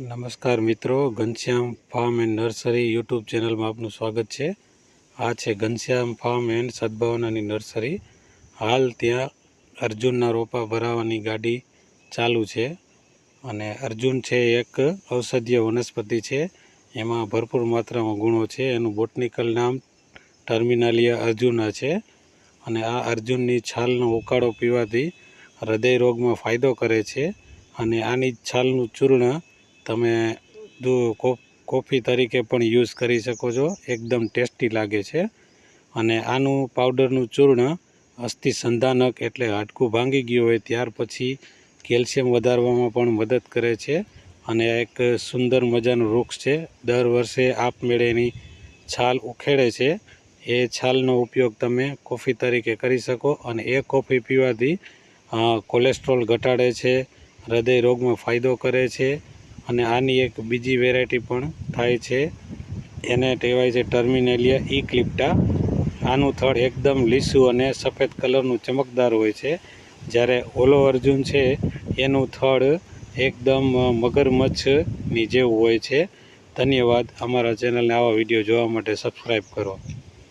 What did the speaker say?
નમસ્કાર મિત્રો, Ghanshyam farm and nursery YouTube ચેનલમાં આપનું સ્વાગત છે। આ છે ઘનશ્યામ ફાર્મ એન્ડ સદભાવનાની નર્સરી। હાલ ત્યાં અર્જુનના રોપા ભરાવાની ગાડી ચાલુ છે અને અર્જુન છે એક ઔષધીય વનસ્પતિ છે। એમાં ભરપૂર માત્રામાં ગુણો છે। એનું બોટનિકલ નામ ટર્મિનાલિયા અર્જુના છે અને આ અર્જુનની છાલનો ઉકાળો પીવાથી હૃદય રોગમાં ફાયદો કરે છે અને આની છાલનું ચૂર્ણ તમે કોફી તરીકે પણ યુઝ કરી શકો છો। એકદમ ટેસ્ટી લાગે છે અને આનું પાવડરનું ચૂર્ણ અસ્થિ સંધાનક એટલે હાડકું ભાંગી ગયું હોય ત્યાર પછી કેલ્શિયમ વધારવામાં પણ મદદ કરે છે અને એક સુંદર મજાનું વૃક્ષ છે। દર વર્ષે આપમેળે એની છાલ ઉખેડે છે। એ છાલનો ઉપયોગ તમે કોફી તરીકે કરી શકો અને એ કોફી પીવાથી કોલેસ્ટ્રોલ ઘટાડે છે, હૃદય રોગમાં ફાયદો કરે છે અને આની એક બીજી વેરાયટી પણ થાય છે, એને કહેવાય છે ટર્મિનાલિયા ઇક્લિપ્ટા। આનું થડ એકદમ લીસું અને સફેદ કલરનું ચમકદાર હોય છે, જ્યારે ઓલો અર્જુન છે એનું થડ એકદમ મગરમચ્છની જેવું હોય છે। ધન્યવાદ। અમારા ચેનલને આવા વિડીયો જોવા માટે સબસ્ક્રાઈબ કરો।